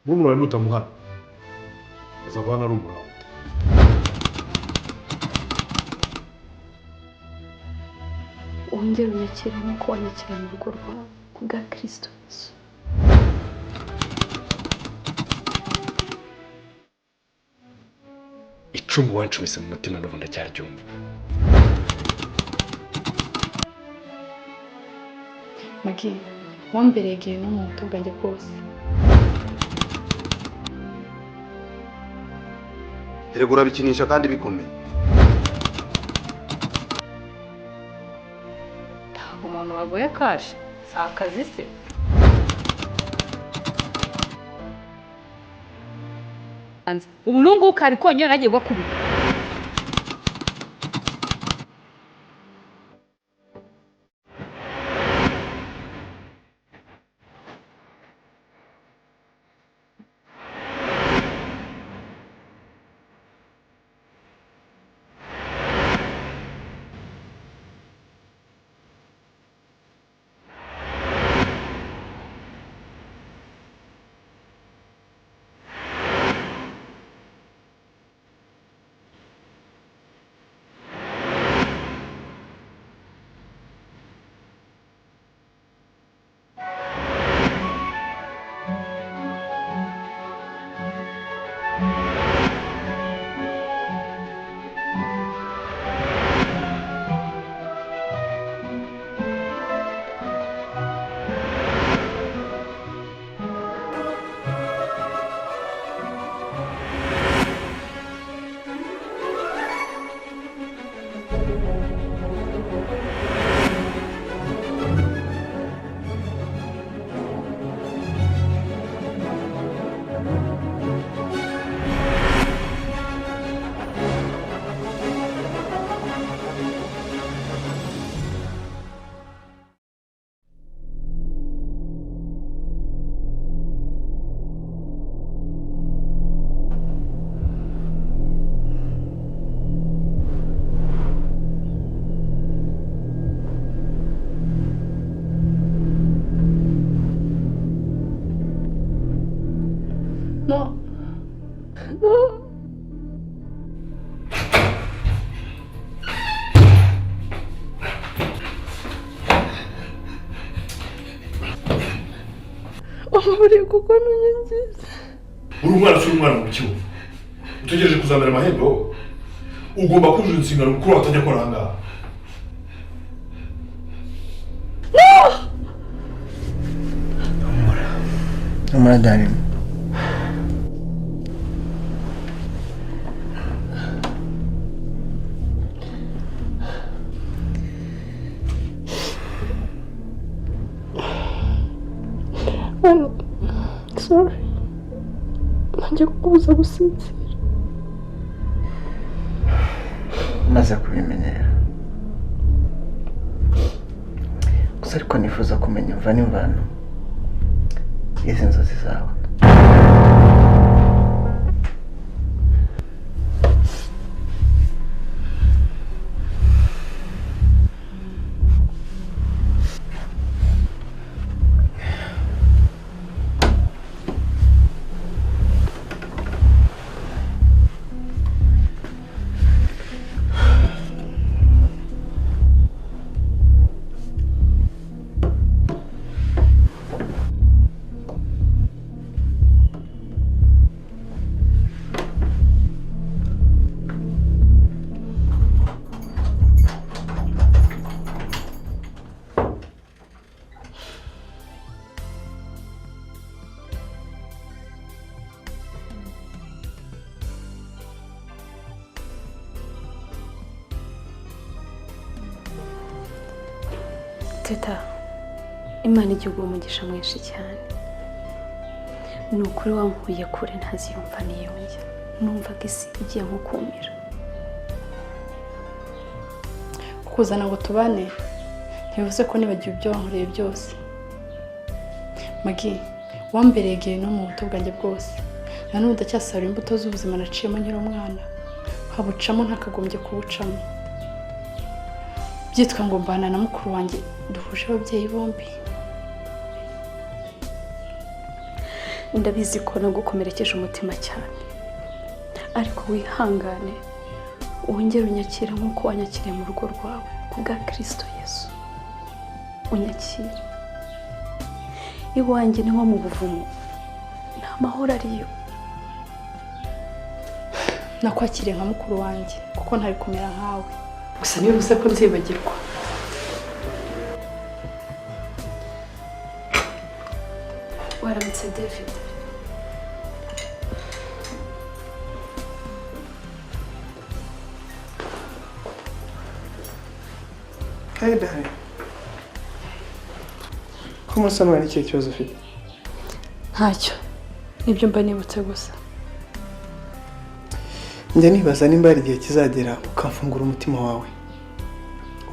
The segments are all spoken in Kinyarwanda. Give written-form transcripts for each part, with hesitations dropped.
murumuna mutamuhana azavana ari umurava wongere unyakire nk'uko wanyakira mu rugo rwawe bwa Kristo Yesu. icumu wancumise mu mutima n'ubu ndacyaryumva. Magi wamberegeye no mu buto bwanjye bwose. Erega urabikinisha kandi bikomeye. Umuntu wagoye kashi si akazi se. Ubu nunguka ari konyine nagiye gukubita. No. No. Umubiri kuko nunyangiza. Uri umwana si umwana mu kibuga. Utegereje kuzamera amahembe wowe. Ugomba kujuza insingano mukuru watajya akora aha ngaha. Humura darling. Sorry. Nanjye kukubuza gusinzira. Maze kubimenyera. Gusa ariko nifuza kumenya imva n'imvano izi nzozi zawe. Teta, Imana igihugu umugisha mwinshi cyane. Ni ukuri wankuye kure ntaziyumva niyongera. Numvaga isi igiye nko kumira. Kukuzana ngo tubane ntibivuze ko nibagiwe ibyo wankoreye byose. Magi, wamberegeye no mu buto bwanjye bwose. Na none ndacyasarura imbuto z'ubuzima naciyemo nkiri umwana. Habucamo ntakagombye kubucamo. Byitwa ngo mbana na mukuru wanjye duhuje ababyeyi bombi. ndabizi ko nagukomerekeje umutima cyane, ariko wihangane wongere unyakire nk'uko wanyakiriye mu rugo rwawe kubwa Kristo Yesu. Unyakire iwanjye ni nko mu buvumo, nta mahoro ariyo. Nakwakiriye nka mukuru wanjye kuko ntari kumera nkawe, gusa niba ko nzibagirwa. Waramutse David. Hey darling. Comment ça m'a dit kibazo ufite? Ntacyo, nibyo mba nibutse gusa. Njya nibaza nimba hari igihe kizagera ukamfungura umutima wawe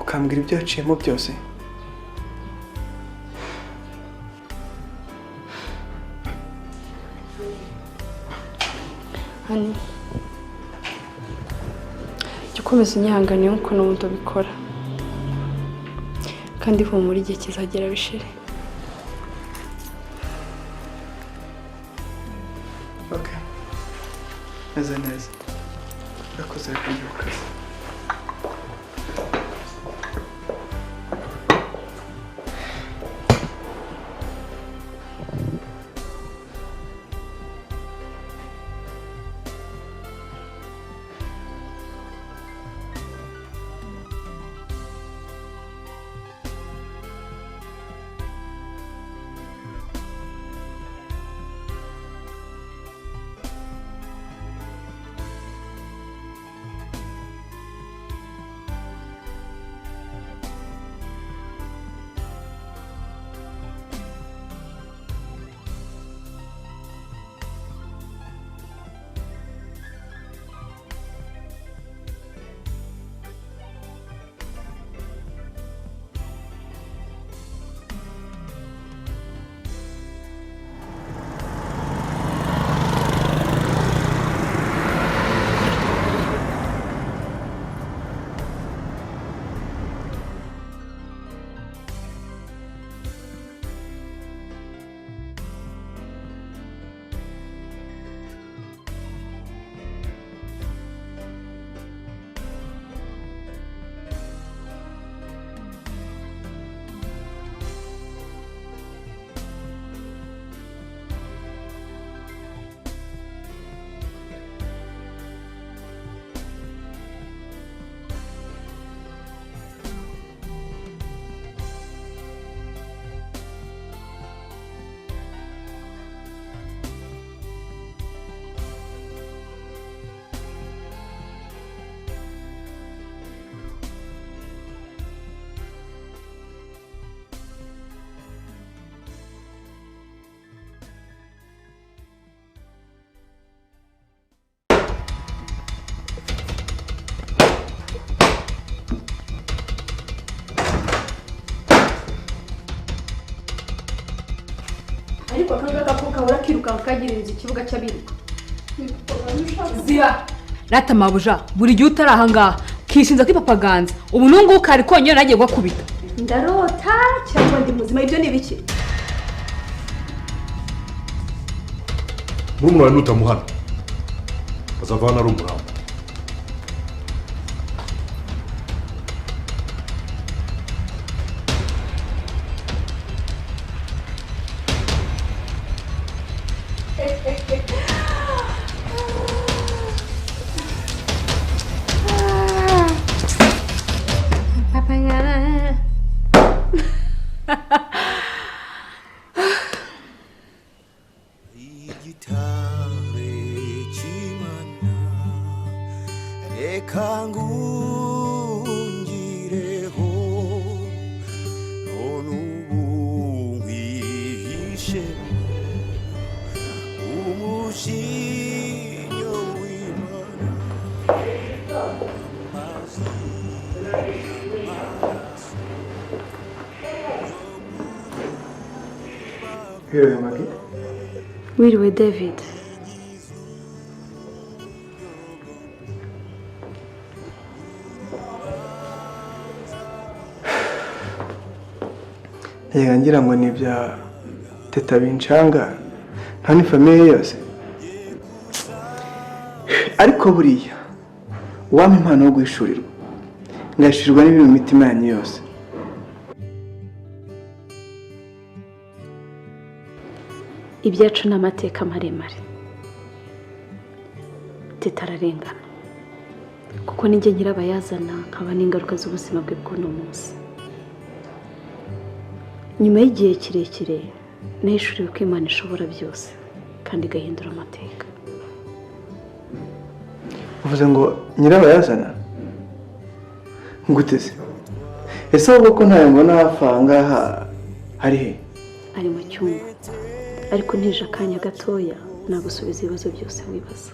ukambwira ibyo waciyemo byose. Hani, jya ukomeza unyihanganiye nk'uko n'ubundi ubikora, kandi humura igihe kizagera bishire. Okay. Meze neza. Urakoze kujya ku kazi. Ariko akanga kahora kirukanka kagirenze ikibuga cy'abiruka. Ziba rata mabuja buri gihe utari aha ngaha kishinza kwipapaganza ubu nungu kari konyine nagiye gwakubita. Ndarota cyangwa ndi muzima, ibyo ni biki? Murumuna wawe nutamuhana azavana ari umurambo. Wiriwe David. Ngira ngo ni bya teta bincanga nta n'ifamiye yose ariko buriya uwampa impano yo guhishurirwa ngahishurirwa n'ibiri mu mitima yanyu yose. ibyacu ni amateka maremare tutararengana kuko nijye nyirabayazana nkaba n'ingaruka z'ubuzima bwe bw'uno munsi. nyuma y'igihe kirekire nahishuriwe ko Imana ishobora byose kandi igahindura amateka. uvuze ngo nyirabayazana nguteze ese ahubwo ko ntayo mbona hafi aha ngaha ari he? ari mu cyumba ariko ntije akanya gatoya nagusubiza ibibazo byose wibaza.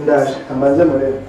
ndaje amaze murebe.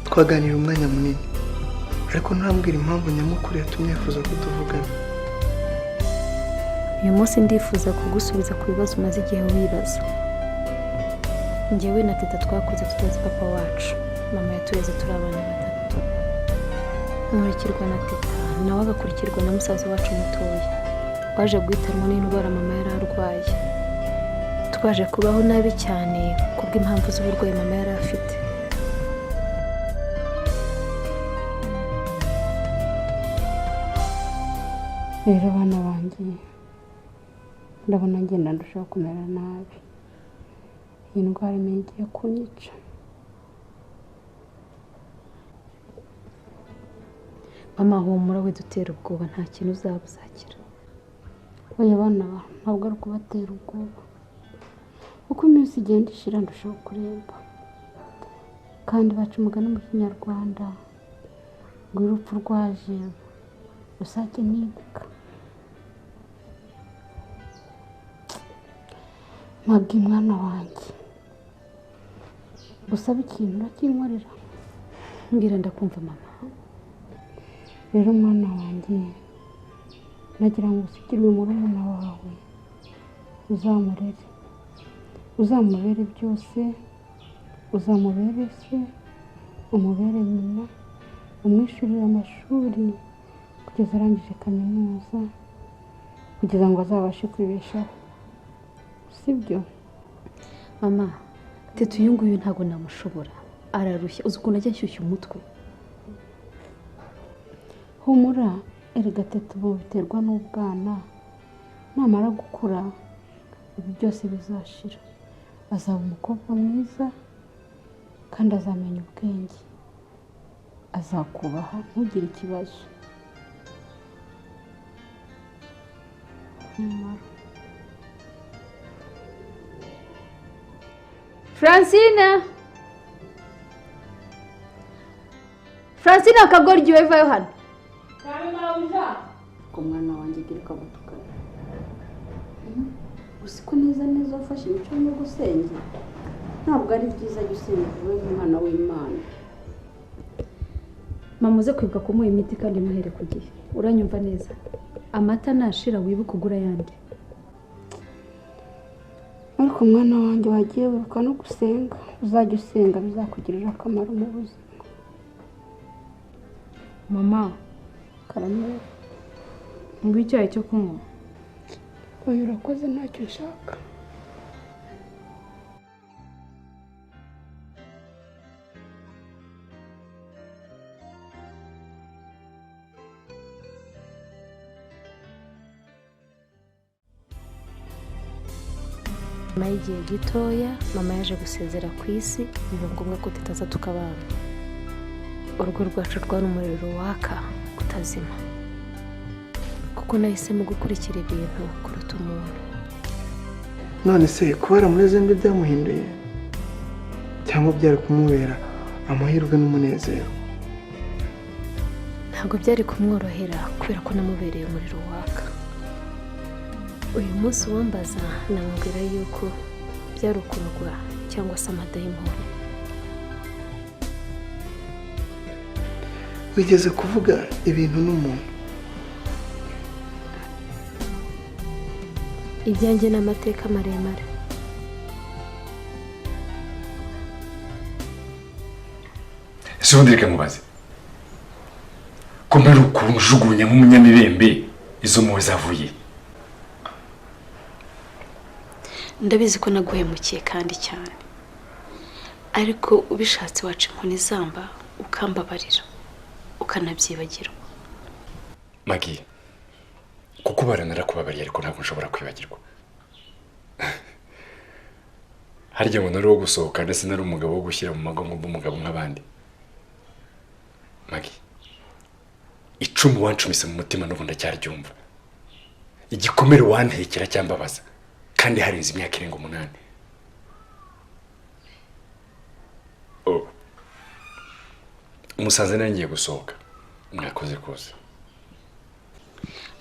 twaganira umwanya munini ariko ntambwira impamvu nyamukuru yatumye yifuza ko tuvugana. uyu munsi ndifuza kugusubiza ku bibazo umaze igihe wibaza. njyewe na teta twakoze tutazi papa wacu, mama yatureze turi abana batatu, nkurikirwa na teta nawe agakurikirwa na musaza wacu mutoya waje guhitanwa n'indwara mama yari arwaye. twaje kubaho nabi cyane kubw'impamvu z'uburwayi mama yari afite. rero abana banjye ndabona ngenda ndushaho kumera nabi, iyi ndwara imwe igiye kunyica. mama humura we dutera ubwoba nta kintu uzaba uzakira. oya bana ntabwo ari ukubatera ubwoba, uko iminsi igenda ishira ndushaho kuremba, kandi baca umugani mu kinyarwanda ngo urupfu rwaje rusake ntibuka. mpabwe mwana wanjye usaba ikintu urakinkorera? mbwira ndakumva mama. rero mwana wanjye nagira ngo usigirwe murumuna wawe, uzamubere byose, uzamubere se, umubere nyina, umwishyurire amashuri kugeza arangije kaminuza kugira ngo azabashe kwibeshaho, sibyo? mama teta uyu nguyu ntabwo namushobora, ararushya, uzi ukuntu ajya nshyushya umutwe. humura, erega teta ubu biterwa n'ubwana, namara gukura ibi byose bizashira, azaba umukobwa mwiza kandi azamenya ubwenge, azakubaha ntugire ikibazo. Francine akagoryi we vayo hano. ko mwana wanjye gira ukamutukana. gusa ko neza neza ufashe imico yo gusenge ntabwo ari byiza gusenga wowe nk'umwana w'Imana. mama uze kwibuka kumuha imiti kandi muhere ku gihe, uranyumva neza? amata nashira wibuka ugura yandi. ariko mwana wanjye wagiye wibuka no gusenga, uzajya usenga bizakugirira akamaro mu buzima. Mama Karame, ngo icyayi cyo kunywa. oya urakoze ntacyo nshaka. nyuma y'igihe gitoya mama yaje gusezera ku isi biba ngombwa ko tutaza tukabana. Urugo rwacu rwari umuriro waka utazima kuko nahisemo gukurikira ibintu kuruta umuntu. none se kuba yaramureze mbi byamuhinduye cyangwa byari kumubera amahirwe n'umunezero? Ntabwo byari kumworohera kubera ko namubereye umuriro waka. Uyu munsi wambaza namubwira yuko byari ukurugwa cyangwa se amadayimoni. wigeze kuvuga ibintu n'umuntu? Ibyanjye n'amateka maremare. ese ubundi reka mubaze ko mbere ukujugunya nk'umunyamibembe izo muwe zavuye? ndabizi ko naguhemukiye kandi cyane, ariko ubishatse waca inkoni zamba ukambabarira ukanabyibagirwa. Magi, kuko baranakubabariye ariko ntabwo nshobora kwibagirwa. harya ngo nari uwo gusohoka ndetse nari umugabo wo gushyira mu mago nk'umugabo nk'abandi. Magi, icumu wancumise mu mutima n'ubu ndacyaryumva. Igikomere wantekera cyambabaza kandi harenze imyaka irenga 8. umusaza nangiye gusohoka mwakoze kose,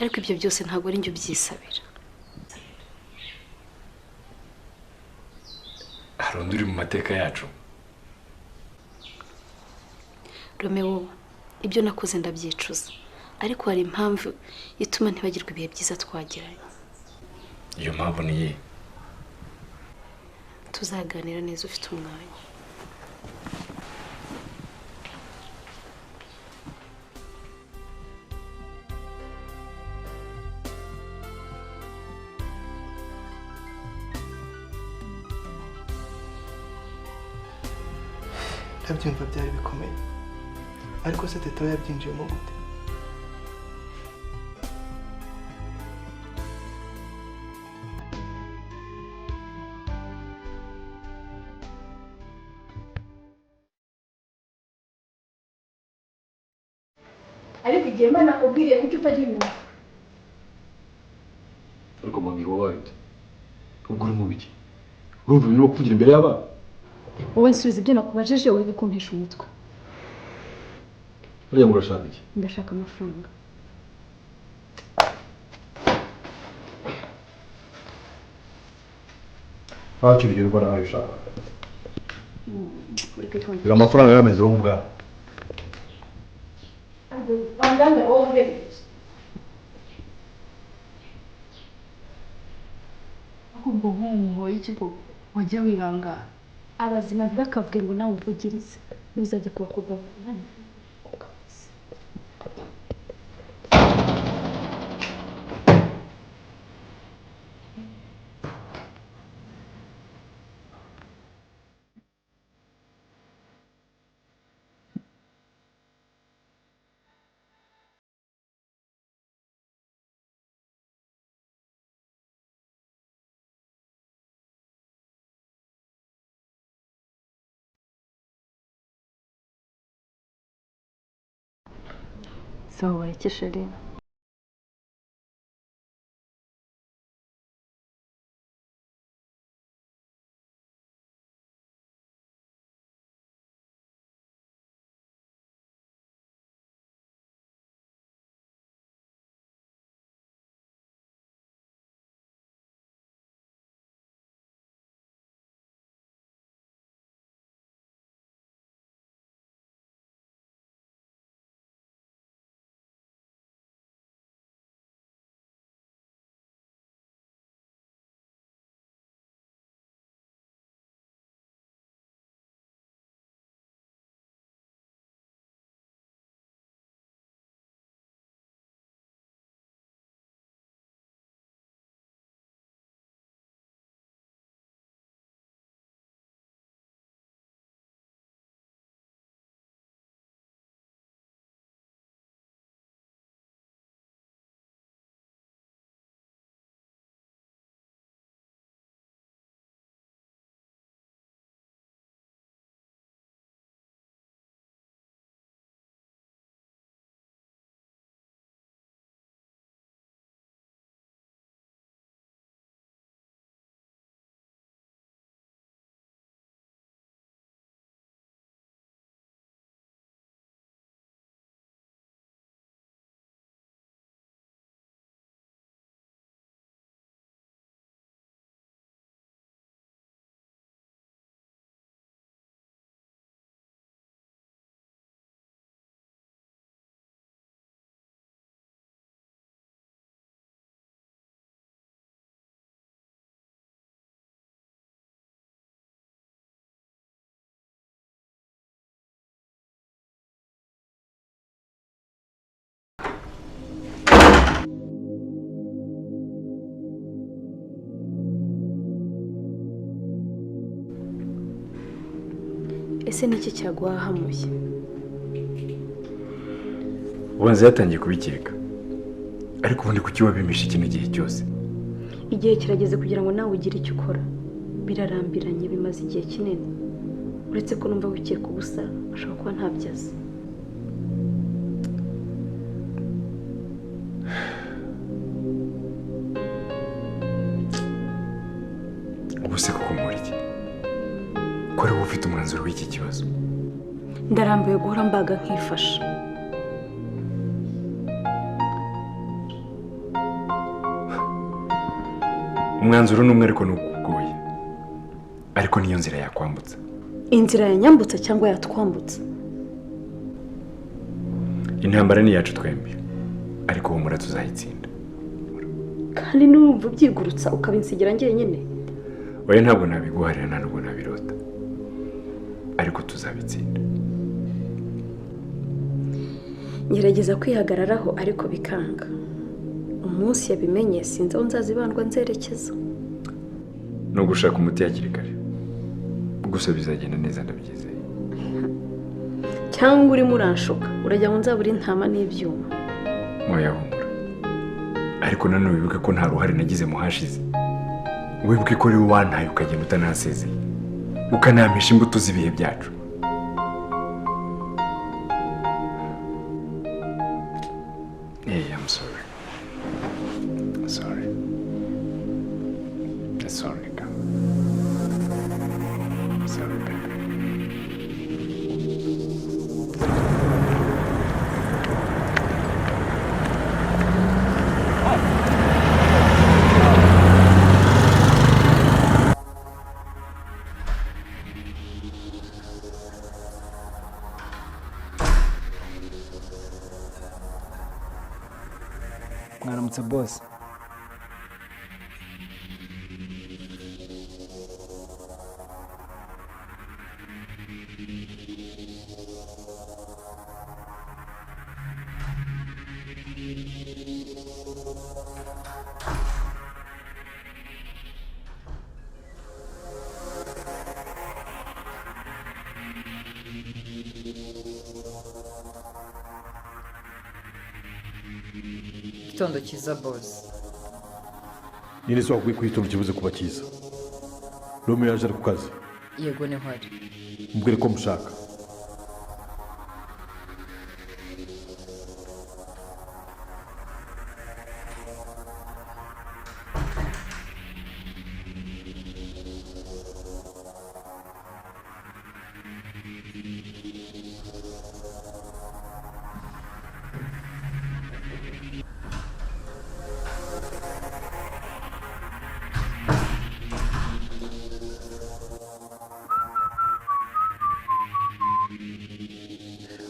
ariko ibyo byose ntabwo ari njye ubyisabira. hari undi uri mu mateka yacu. Romeo, ibyo nakoze ndabyicuza, ariko hari impamvu ituma ntibagirwa ibihe byiza twagiranye. iyo mpamvu ni iyihe? Tuzaganira neza ufite umwanya. ndabyumva byari bikomeye, ariko se teta we yabyinjiyemo gute? ariko igihe Imana nakubwiriye kuko utagira inyuma. ariko mami wowe ubwo uri mu biki? urumva ibintu kuvugira imbere y'abana? Wowe nsubiza ibyo nakubajije, wowe bikuntesha umutwe. buriya ngo urashaka iki? Ndashaka amafaranga. ntacyo urugero nawe ushaka. biga amafaranga yameze wowe ubwawe. ahubwo nk'umuntu w'ikigo wajya wihangana. Abazima bakavuga ngo nawe uvugirize bizajya kubakorwa. Sawa wareke Sharina. ese niki cyaguhahamuye? ubanza yatangiye kubikeka ariko ubundi kuki wabimisha ikintu gihe cyose? Igihe kirageze kugira ngo nawe ugire icyo ukora. Birarambiranye, bimaze igihe kinini. Uretse ko numva wikeka ubusa, ashobora kuba ntabyaza. ubuse koko muri iki ko ari wowe ufite umwanzuro w'iki kibazo? Ndarambiwe guhora mbaga nkifasha. umwanzuro ni umwe ariko ntukugoye, ariko niyo nzira yakwambutsa. Inzira yanyambutsa cyangwa yatwambutsa? intambara ni yacu twembi, ariko humura tuzayitsinda. Kandi n'umva ubyigurutsa ukabinsigira njyenyine. Oya, ntabwo nabiguharira, nta nubwo nabirota, ariko tuzabitsinda. Ngerageza kwihagararaho ariko bikanga. Umunsi yabimenye sinzi aho nzazibandwa nzerekeza. no gushaka umuti hakiri kare, gusa bizagenda neza ndabyizeye. Cyangwa urimo uranshuka urajya ngo nzabura intama n'ibyuma. Moya humura, ariko nanone wibuke ko nta ruhare nagize mu hashize. Wibuke ko ari wowe wantaye ukagenda utanasezeye, ukanamisha imbuto z'ibihe byacu. Hey, I'm sorry. Sorry. Sorry, come. Sorry, baby. Mwaramutse boss. Gitondo cyiza boss. Nini so akwiye kwituma kibuze kuba cyiza. Romeo yaje ku kazi. Yego ni hari. Mubwire ko mushaka.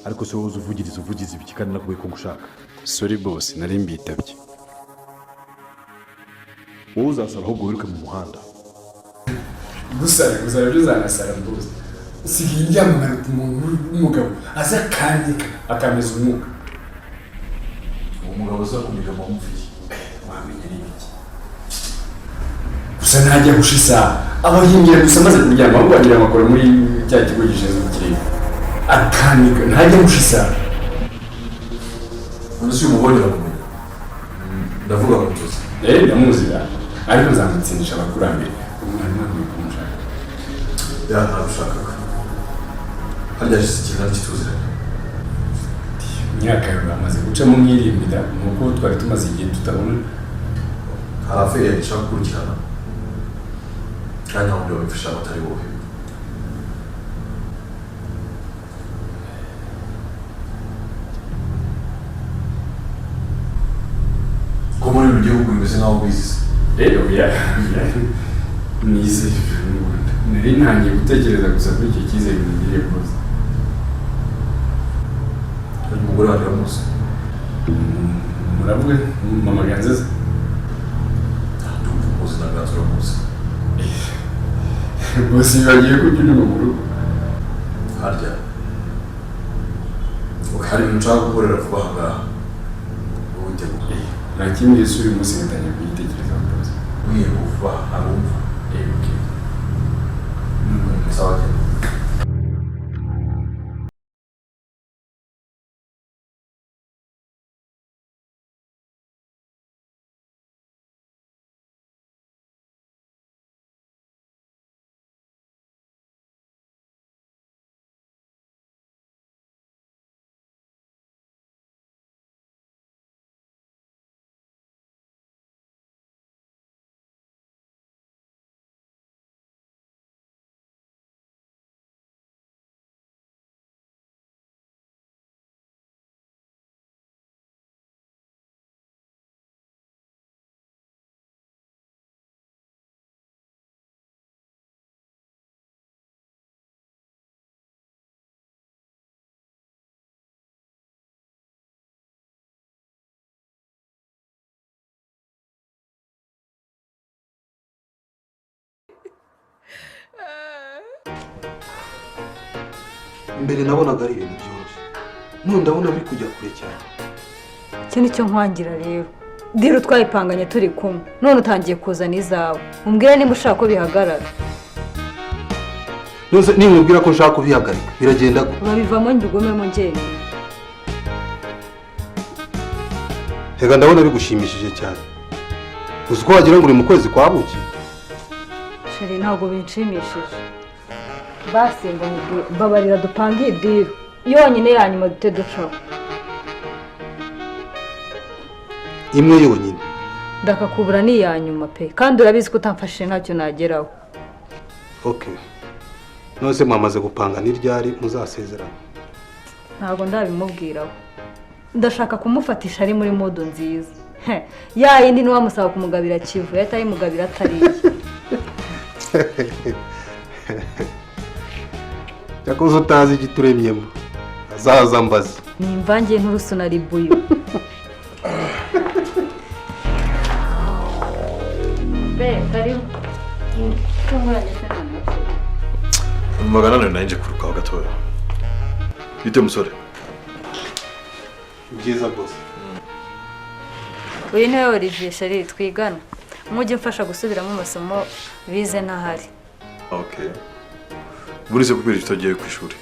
Ariko se wowe uvugize ibiki kandi nakubaye ko ngushaka. Sorry boss, nari mbitabye. Wowe uzasara ahubwo wiruke mu muhanda. Gusara byo zanasara boss. Sigiye mu umuntu w'umugabo aza kandi akameza umwuka. Uwo mugabo uzakumiga mu mufiki. Wamenye n'ibiki. Gusa ntajya gushisa abahingira gusa maze kuryama ahubwo wagira amakuru muri cya kigo gishinzwe ikirere. Akanika ntajya gushisa. Umunsi umubonera kumenya. Ndavuga ngo tuzi. Ndamuzira. Ariko nzamutsindisha abakurambere. Umwana wanjye kumshaka. Ya ntarushaka. Hajya ikintu kituziranye. Imyaka yamaze gucamo nk'irindwi nuko twari tumaze igihe tutabona. Hari affaire ishaka kurikirana. Kandi aho byo bifasha abatari wowe. Como no gihugu bimeze nkaho bizi. Nize nari ntangiye gutekereza gusa kuri icyo cyizere ngiriye rwose. Ari umugore wanjye uramuzi. Muravuga mama Ganzeza? Ndumva umuzi na Ganza uramuzi. Bose bagiye kujya uri mu rugo. Harya hari ibintu nshaka gukorera vuba aha ngaha. Wowe utegura. Nta kindi yesu uyu munsi ngatangiye kuyitekerezaho rwose. Wiye vuba arumva. Okay. Sawa cyane. mbere nabonaga ari ibintu byoroshye none ndabona biri kujya kure cyane. icyo nicyo nkwangira rero diro twayipanganye turi kumwe none utangiye kuzana izawe umbwira niba ushaka ko bihagarara. Nose nimubwira ko nshaka kubihagarika biragenda gute? urabivamo njugumemo njyewe. Hega ndabona bigushimishije cyane. Uzi ko wagira ngo uri mu kwezi kwa buki? Sheri ntabwo binshimishije. Basi ngo mbabarira dupange idiro yonyine ya nyuma dute ducaho. Imwe yonyine. Ndakakubura ni ya nyuma pe kandi urabizi ko utamfashije ntacyo nageraho. Okay. Nose mwamaze gupanga n'iryari muzasezerana? Ntabwo ndabimubwiraho. Ndashaka kumufatisha ari muri modo nziza. Ya yindi ni wamusaba kumugabira Kivu yataye mugabira atariye. Cyakoze utazi igituremyemo. Azaza mbaza. Ni imvange nturusu na ribuyo. Be, karibu. Tunguranye sana. Magana none nanje kurukaho gatoya. Bite musore? Byiza boss. Uyu niwe Olivier Sheri twigana. Mujye mfasha gusubiramo amasomo bize ntahari. Okay. Burize kubera itagiye ku ishuri.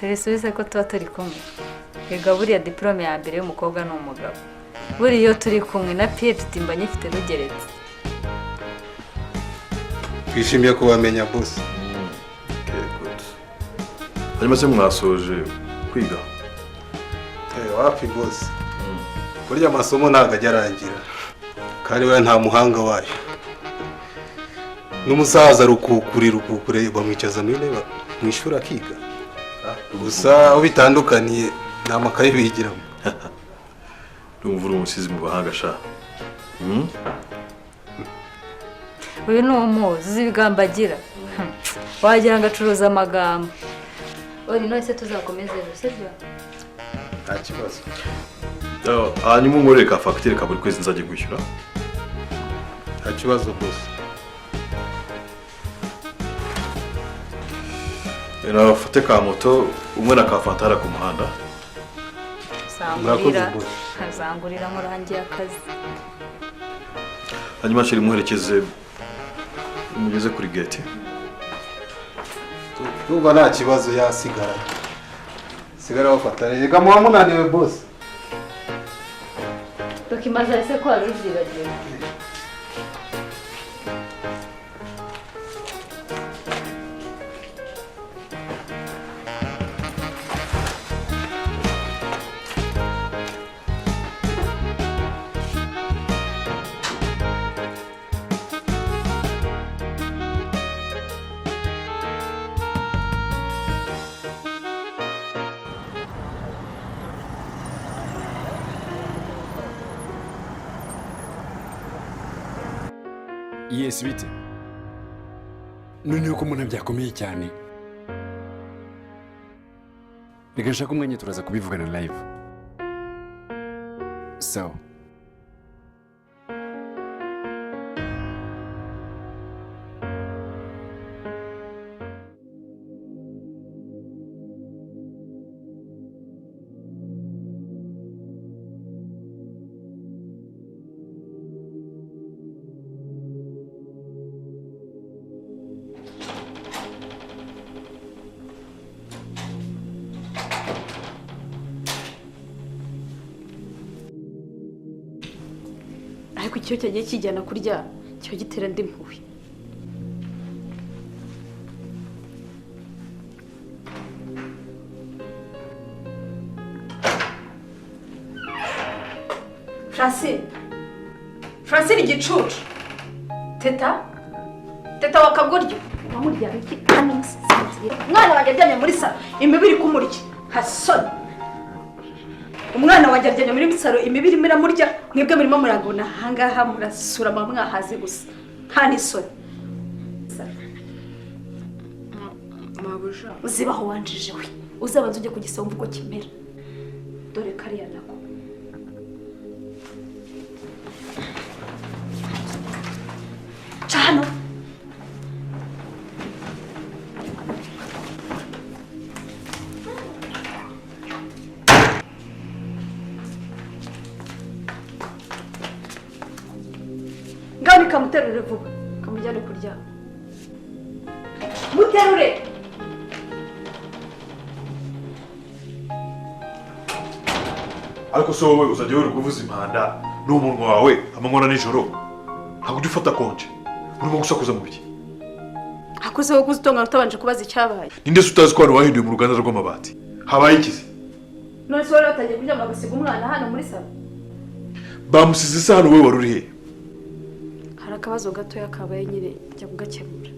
Sheri subize ko tuba turi kumwe. Ega buriya diplome ya mbere y'umukobwa n'umugabo. Buri iyo turi kumwe na PhD mba nyifite rugeretse. Twishimiye kubamenya boss. Okay, good. Hanyuma se mwasoje kwiga? Wapi boss? Burya amasomo ntago ajya arangira. Kandi we nta muhanga wayo. N'umusaza rukukure bamwicaza muri ntebe mu ishuri akiga. Gusa aho bitandukaniye nta makaye bigiramo. Ndumva uri umusizi mu bahanga sha. Uyu ni umuzi uzi ibigambo agira. Wagira ngo acuruza amagambo. Ori none se tuzakomeza ejo sibyo? Nta kibazo. Hanyuma umurere ka fagitire ka buri kwezi nzajye kwishyura. Nta kibazo boss. Nafate ka moto umwe na ka fantara ku muhanda. Sangurira. Hazangurira murangiye akazi. Hanyuma shiri muherekeze umugeze kuri gate. Tuba nta kibazo yasigara. Sigara wafatare. Rega muba munaniwe boss. Tukimaza ese ko aruzibagirwa. Yes bite. Noneho ko umuntu byakomeye cyane. Reka nshaka umwanya turaza kubivugana live. So. ariko icyo cyagiye kijyana kurya cyo gitera ndi mpuwe. Francine igicucu. Teta wakagoryo wamurya iki kandi musinzira. Mwana wanjye aryamye muri salo imibiri kumurya hasoni. Umwana wanjye aryamye muri salo imibiri miramurya mwebwe murimo muragona hangaha murasura mwahaze gusa nta nisoni. Mabuja uzibaho wanjije we uzabanza ujye kugisaba uko kimera dore kariya nako. Chano John kamuterure vuba kamujyane kuryama muterure ariko se wowe uzajya wirirwa uvuza impanda n'umunwa wawe amanywa na nijoro ntabwo ujya ufata konje urimo gusakuza mu biki akuze wo kuzitonga utabanje kubaza icyabaye ninde se utazi ko hano wahinduye mu ruganda rw'amabati habaye ikizi none se wari watangiye kuryama agasiga umwana hano muri salo bamusize se hano wowe wari uri he hari akabazo gatoya kabaye nyine njya kugakemura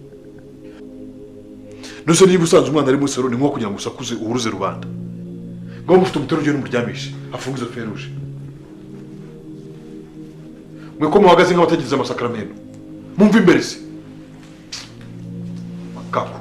nose niba usanze umwana ari muri salo ni nko kugira ngo usakuze uhuruze rubanda ngo mufite umutero ugenda umuryamishe afunge izo feruje mwe ko muhagaze nk'abatagize amasakaramentu mumva imbere se makako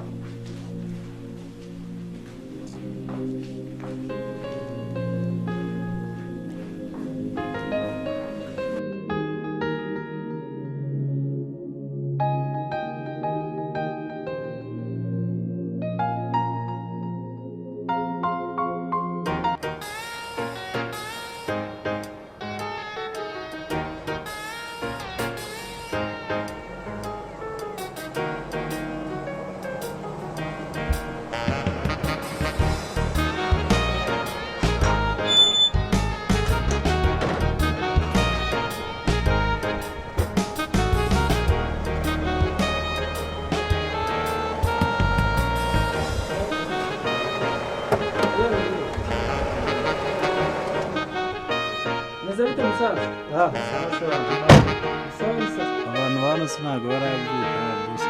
abantu hano ntabwo barabyuka byose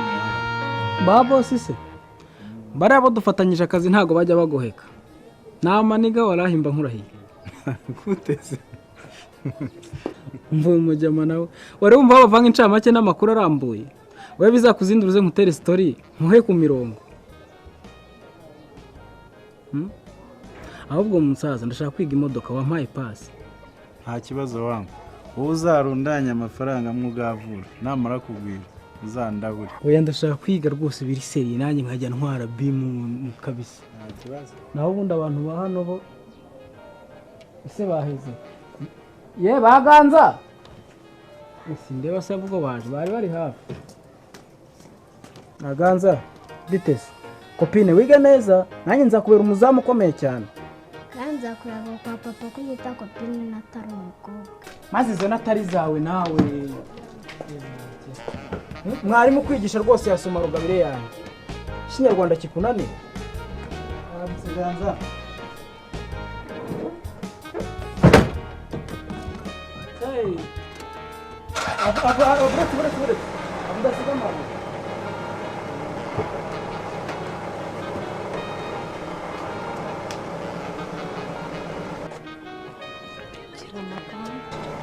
ba bosi se bariya bo dufatanyije akazi ntabwo bajya bagoheka nta maniga warahimba nkurahiye guteze mvuye umujyama nawe wari wumva bavanga incamake n'amakuru arambuye wowe bizakuzinduruze nkutere sitori nkuhe ku mirongo ahubwo musaza ndashaka kwiga imodoka wampaye pasi nta kibazo wangu wowe uzarundanya amafaranga mwugavura namara kugwira uzandabure oya ndashaka kwiga rwose biri seri nanjye nkajya ntwara bimu kabisa nta kibazo naho ubundi abantu ba hano bo ese baheze ye baganza sindeba se ubwo baje bari bari hafi baganza bitese kopine wiga neza nanjye nzakubera umuzamu ukomeye cyane kandi nzakureba kwa papa ko yita kopine natari umukobwa maze izo natari zawe nawe mwarimu kwigisha rwose yasoma rugabire yanjye ikinyarwanda kikunaniye aramusiganza buretse abudasiga amabuye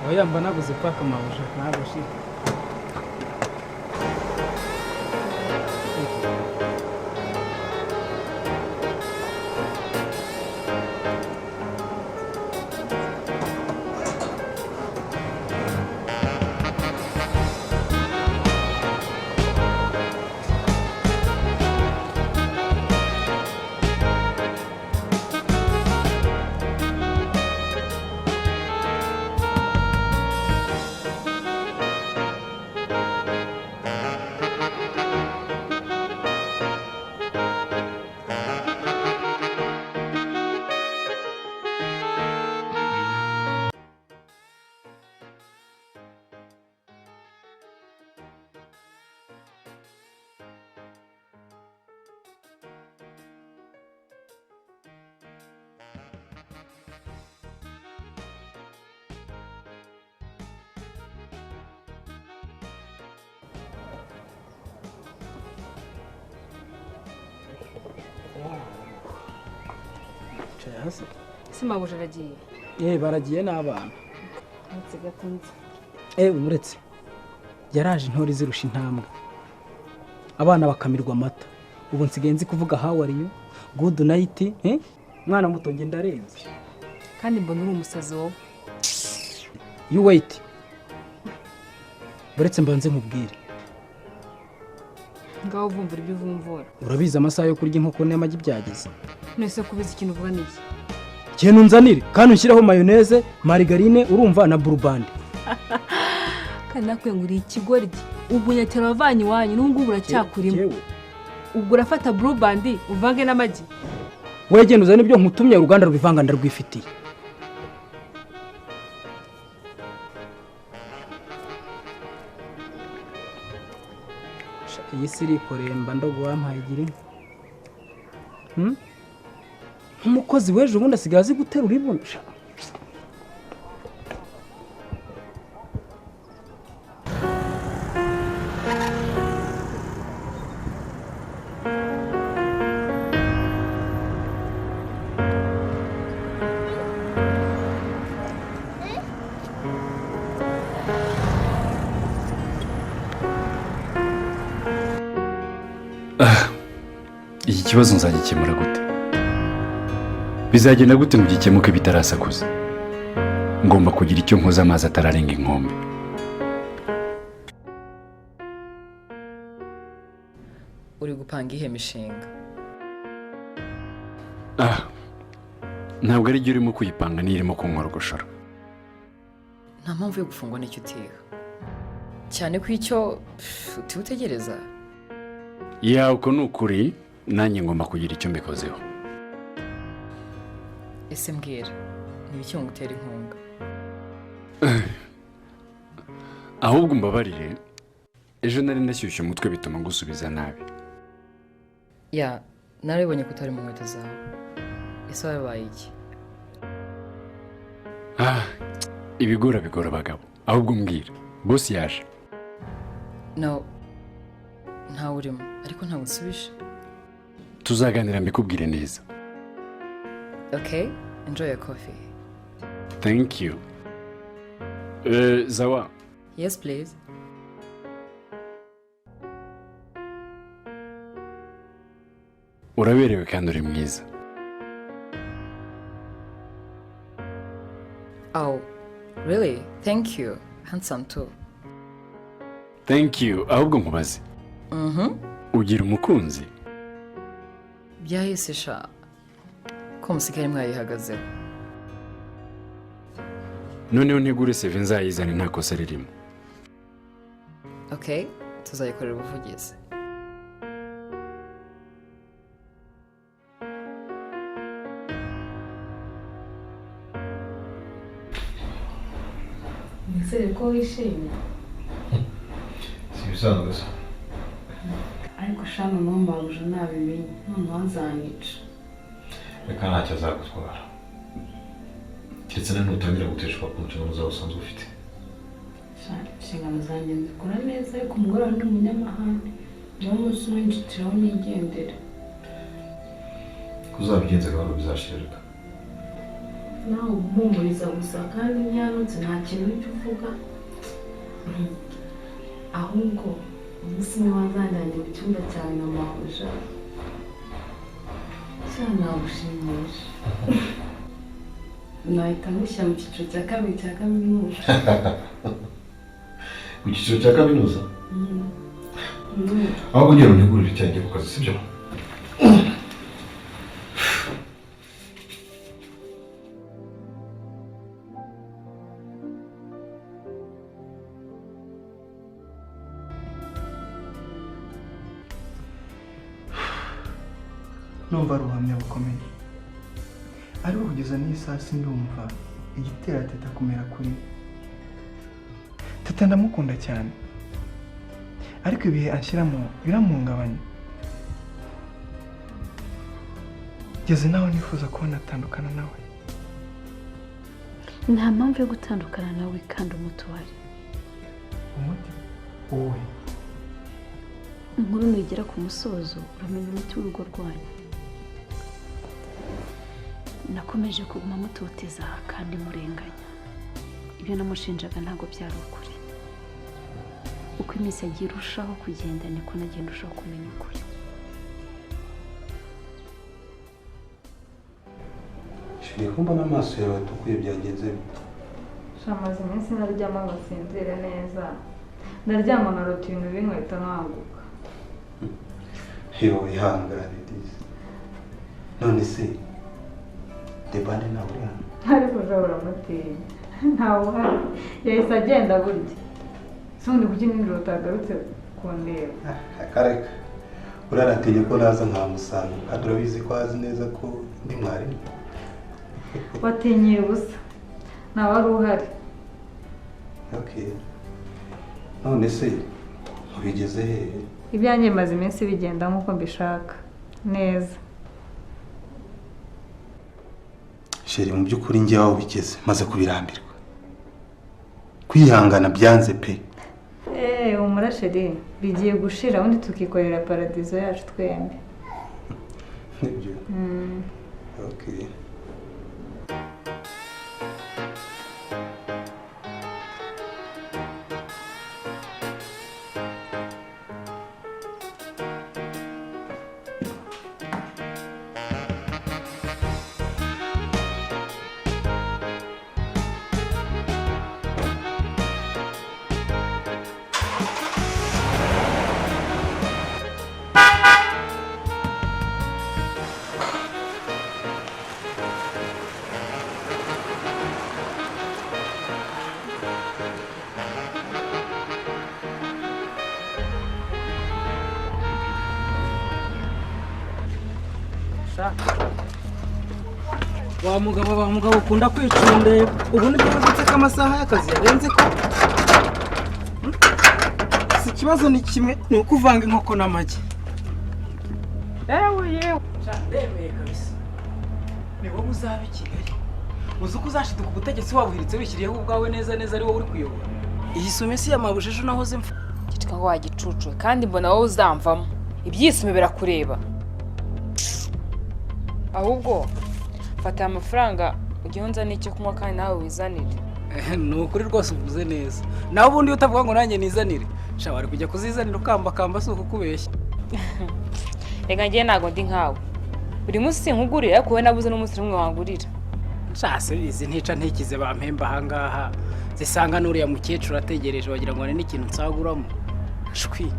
oya mba naguze paka amabuja ntabwo shika hasi ese mabuja aragiye baragiye n'abana ndetse gatonze uretse yaraje intore zirusha intambwe abana bakamirwa amata ubu nsigaye nzi kuvuga how are you good night mwana muto ngenda arenze kandi mbona uri umusazi wowe you wait uretse mbanze nkubwire ngaho uvumbura ibyo uvumvura urabizi amasaha yo kurya inkoko n'amagi byageze nese kubiza ikintu uvuga n'iki kintu nzanire kandi unshyiraho mayoneze marigarine urumva na burubande kandi nakwenguriye ikigoryi ubwo nyakira wavanye iwanyu n'ubu ngubu uracyakurimo ubwo urafata blue band uvange n'amagi wegenda uzane ibyo nkutumye uruganda rubivanga ndarwifitiye iyi siri koremba ndogo wampaye igiri nk'umukozi w'ejo ubundi asigaye azi guterura ibuno iki kibazo nzagikemura gute bizagenda gute ngo gikemuke bitarasakuza ngomba kugira icyo nkoza amazi atararenga inkombe uri gupanga ihe mishinga ntabwo ari byo urimo kuyipanga n'irimo kunkorogoshora nta mpamvu yo gufungwa n'icyo utiha cyane ko icyo utiwutegereza yawe uko ni ukuri nanjye ngomba kugira icyo mbikozeho ese mbwira ni ibiki ngo utere inkunga ahubwo mbabarire ejo nari ndashyushye umutwe bituma ngusubiza nabi narabibonye ko utari mu nkweto zawe ese wabaye iki ibigora bigora abagabo ahubwo mbwira bosi yaje ntawe urimo ariko ntabwo usubije tuzaganira mbikubwire neza okay enjoy your coffee thank you Zawa yes please uraberewe kandi uri mwiza oh really thank you handsome too thank you ahubwo nkubaze ugira umukunzi byahise sha ko musigaye mwayihagazeho noneho ntegure seve nzayizane nta kosa ririmo okay tuzayikorera ubuvugizi nizere ko wishimye si ibisanzwe se ariko shano numbaje nabimenye noneho nzanyica reka ntacyo azagutwara keretse na nutangira guteshwa ku nshingano zawe usanzwe ufite inshingano zanjye zikora neza ariko umugore wawe ni umunyamahanga niwo munsi umwe nshitiraho nigendere kuzabigenza gahunda bizashirika nawe umuhumuriza gusa kandi ntiyanutse nta kintu ujya uvuga ahubwo umunsi umwe wazanjyanye mu cyumba cyawe na mabuja cyane nagushimisha nahita ngushyira mu cyiciro cya kabiri cya kaminuza mu cyiciro cya kaminuza aho kugira ngo ntegurire icyanjye ku kazi sibyo numva ari ubuhamya bukomeye ariko kugeza n'isaha sindumva igitera teta kumera kuri teta ndamukunda cyane ariko ibihe anshyiramo biramuhungabanya ngeze nawe nifuza kubona atandukana nawe nta mpamvu yo gutandukana nawe kandi umuti uhari umuti wowe inkuru nigera ku musozo uramenya umuti w'urugo rwanyu nakomeje kuguma mutoteza kandi murenganya ibyo namushinjaga ntabwo byari ukuri uko iminsi yagiye irushaho kugenda niko nagenda urushaho kumenya ukuri nshimiye ko mbona amaso yawe atukuye byagenze bite shamaze iminsi naryama ngo sinzire neza ndaryama nkarota ibintu b'inkweto nkanguka yo ihangane dizi none se debane nawe uri hano ariko ushobora mutinya ntawe uhari yahise agenda burya Sundi kuki nijoro utagarutse kundeba? Kareka uranatinye ko naza nkamusanga kandi urabizi ko azi neza ko ndi mwarimu. Watinyeye ubusa ntawe wari uhari. Okay. None se ubigeze hehe? Ibyanjye maze iminsi bigenda nk'uko mbishaka neza. Sheri, mu by'ukuri njye wawe ubigeze maze kubirambirwa. Kwihangana byanze pe. Umura Sheri, bigiye gushira undi tukikorera paradizo yacu twembi. Nibyo. Okay. Wa mugabo ukunda kwicundeba. Ubu ni byo ko amasaha y'akazi yarenze ko. Si ikibazo ni kimwe, ni ukuvanga inkoko n'amagi. Yewe. Ndemeye kabisa. Ni wowe uzaba i Kigali. Uzi ko uzashiduka ubutegetsi wabuhiritse wishyiriyeho ubwawe neza ari wowe uri kuyobora. Iyi sume si yamabujeje nahoze mfa. Gicika ngo wagicucuwe kandi mbona wowe uzamvamo. Ibyisume birakureba. Ahubwo fata amafaranga ugihonza n'icyo kunywa kandi nawe wizanire. Ni ukuri rwose uvuze neza. Nawe ubundi utavuga ngo nanjye nizanire. Sha wari kujya kuzizanira ukamba si ukukubeshya. Reka ngiye ntago ndi nkawe. Buri munsi sinkugurira ariko wowe nabuze n'umunsi rumwe wangurira. Shase izi ntica ntikize bampemba ahangaha. Zisanga n'uriya mukecuru ategereje wagira ngo ni ikintu nsaguramo. Shwi.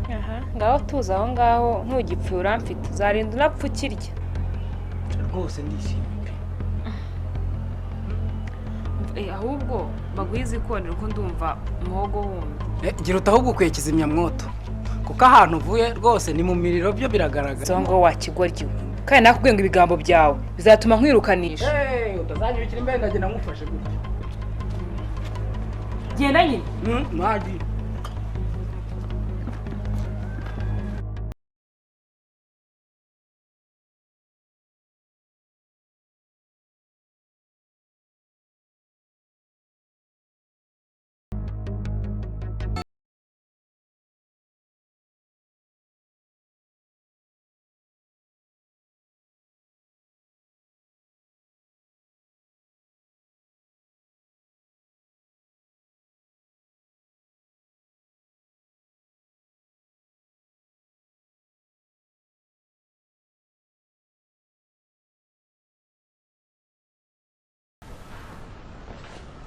Ngaho tuza aho ngaho ntugipfuye uramfite. Uzarinda unapfa ukirya. Rwose ndishimye. Ahubwo bagwize ikonera uko ndumva umuhogo wundi. Gira utahubwo ukwiye kizimyamwoto. Kuko ahantu uvuye rwose ni mu miriro byo biragaragara. Zongo wakigoryo. Kandi nakubwiye ngo ibigambo byawe bizatuma nkwirukanisha. Utazanyirukira imbere ndagenda ngufashe gutyo. Genda nyine. Nagiye.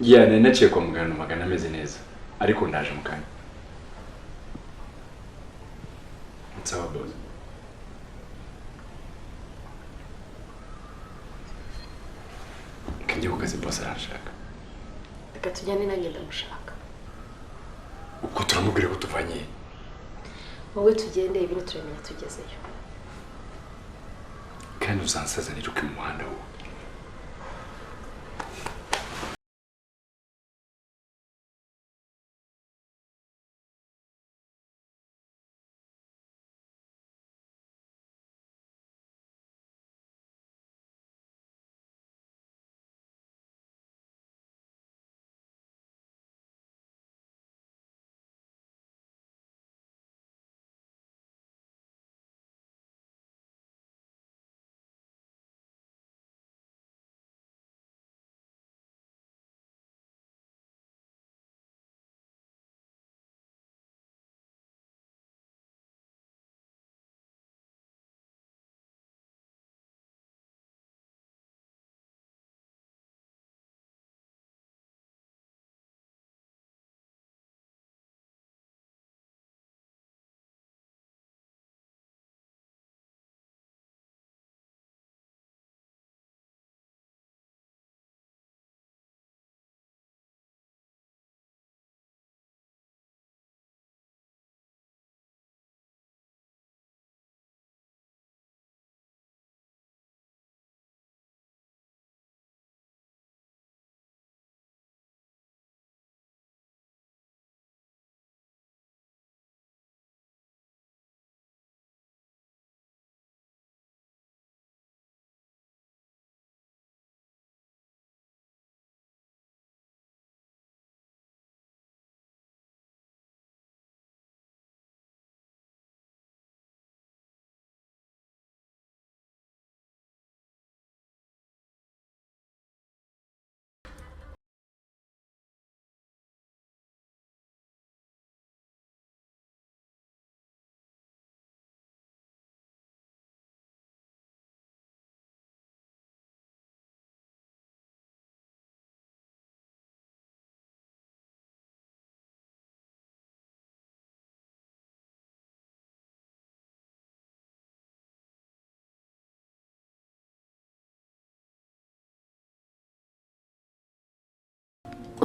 Yeah, naciye kwa muganga magana ameze neza. Ariko ndaje mu kanya. Nsawa boss. Kanjye ku kazi boss arashaka. Reka tujyane nanjye ndamushaka. Uko turamubwira ko tuvanye. Wowe tugende ibintu turemenya tugezeyo. Kandi uzansazanira uko mu muhanda wo.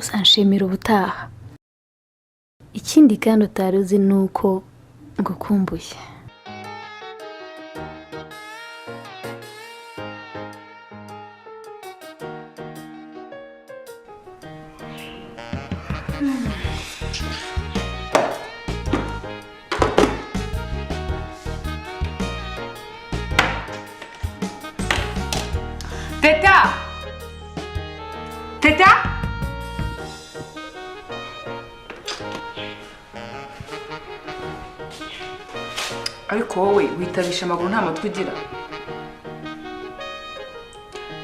uzanshimira ubutaha. Ikindi kandi utari uzi ni uko ngukumbuye. Teta! Teta! Ariko wowe witabisha amaguru nta matwi ugira.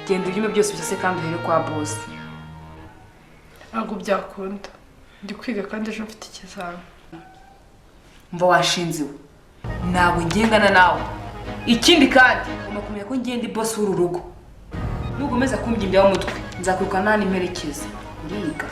Genda ubyume byose byose kandi uhere kwa boss. Ntabwo byakunda. Ndi kwiga kandi ejo mfite ikizami. Mva washinziwe. Ntabwo ngengana nawe. Ikindi kandi unakumenya ko ngenda boss w'uru rugo. Nugomeza kumbyimbya umutwe nzakwirukana n'imperekeza. Uriga.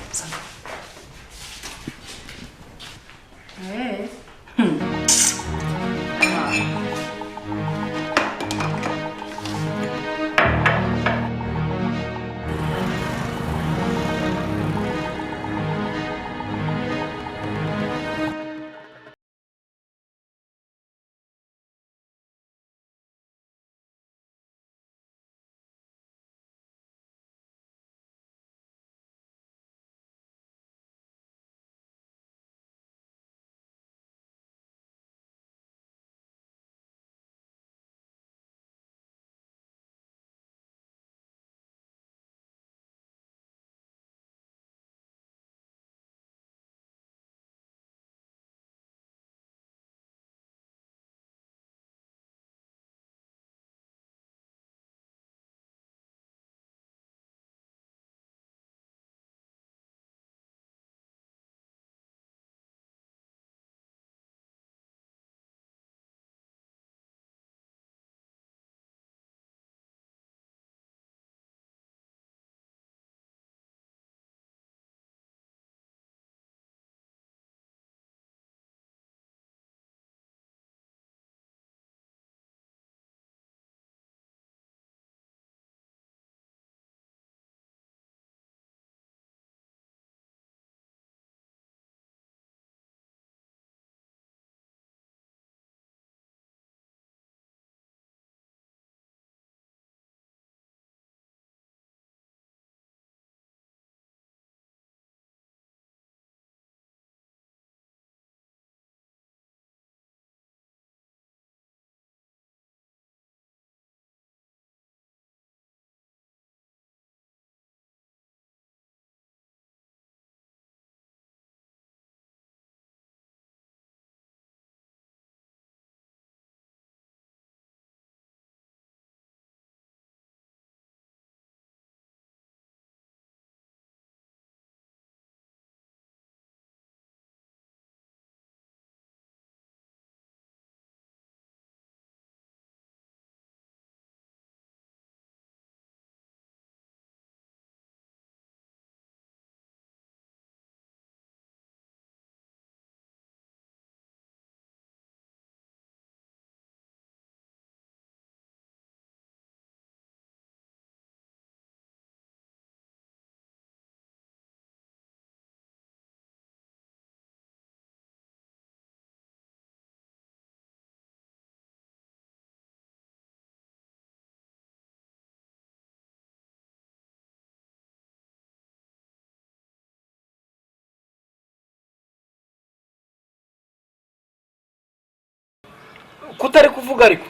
Kutari kuvuga ariko